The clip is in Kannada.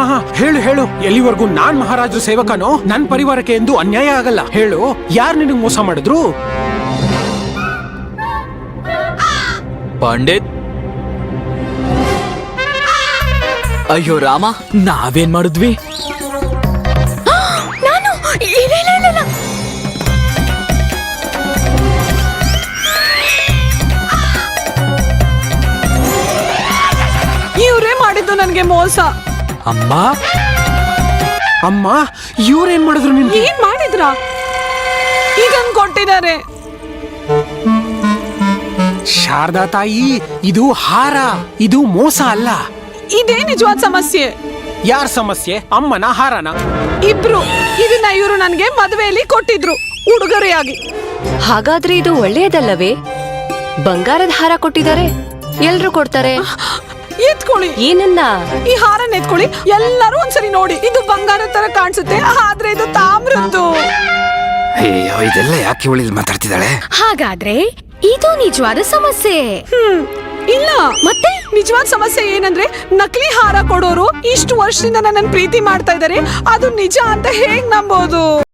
ಹಾ ಹೇಳು ಹೇಳು. ಎಲ್ಲಿವರೆಗೂ ನಾನ್ ಮಹಾರಾಜರ ಸೇವಕನೋ ನನ್ ಪರಿವಾರಕ್ಕೆ ಎಂದು ಅನ್ಯಾಯ ಆಗಲ್ಲ. ಹೇಳು, ಯಾರು ನಿನಗ್ ಮೋಸ ಮಾಡಿದ್ರು? ಪಂಡಿತ್, ಅಯ್ಯೋ ರಾಮ, ನಾವೇನ್ ಮಾಡಿದ್ವಿ? ನಾನು ಇಲ್ಲ. ಇವ್ರೇ ಮಾಡಿದ್ದು ನನ್ಗೆ ಮೋಸ. ಅಮ್ಮ, ಅಮ್ಮ, ಇವ್ರೇನ್ ಮಾಡಿದ್ರು ನಿನ್ಗೆ? ಏನ್ ಮಾಡಿದ್ರ? ಇದನ್ ಕೊಟ್ಟಿದ್ದಾರೆ. ಶಾರದಾ ತಾಯಿ, ಇದು ಹಾರ, ಇದು ಮೋಸ ಅಲ್ಲ. ಇದೇ ನಿಜವಾದ ಸಮಸ್ಯೆ. ಯಾರ ಸಮಸ್ಯೆ? ಅಮ್ಮನ ಹಾರನ? ಇಬ್ರು. ಇದನ್ನ ಇವರು ನನ್ಗೆ ಮದುವೆಯಲ್ಲಿ ಕೊಟ್ಟಿದ್ರು ಉಡುಗೊರೆಯಾಗಿ. ಹಾಗಾದ್ರೆ ಇದು ಒಳ್ಳೆಯದಲ್ಲವೇ? ಬಂಗಾರದ ಹಾರ ಕೊಟ್ಟಿದ್ದಾರೆ, ಎಲ್ರು ಕೊಡ್ತಾರೆ. ಎತ್ಕೊಳ್ಳಿ. ಏನನ್ನ? ಈ ಹಾರನ್ನ ಎತ್ಕೊಳ್ಳಿ. ಎಲ್ಲರೂ ಒಂದ್ಸರಿ ನೋಡಿ. ಇದು ಬಂಗಾರ ತರ ಕಾಣಿಸುತ್ತೆ, ಆದ್ರೆ ಇದು ತಾಮ್ರದ್ದು. ಅಯ್ಯೋ, ಇದೆಲ್ಲ ಯಾಕೆ ಇವಳಿಲ್ ಮಾತಾಡ್ತಿದ್ದಾಳೆ? ಹಾಗಾದ್ರೆ ಇದು ನಿಜವಾದ ಸಮಸ್ಯೆ. ಇಲ್ಲ, ಮತ್ತೆ ನಿಜವಾದ ಸಮಸ್ಯೆ ಏನಂದ್ರೆ ನಕಲಿ ಹಾರ ಕೊಡೋರು ಇಷ್ಟು ವರ್ಷದಿಂದ ನನ್ನ ಪ್ರೀತಿ ಮಾಡ್ತಾ ಇದ್ದಾರೆ. ಅದು ನಿಜ ಅಂತ ಹೇಗ್ ನಂಬೋದು?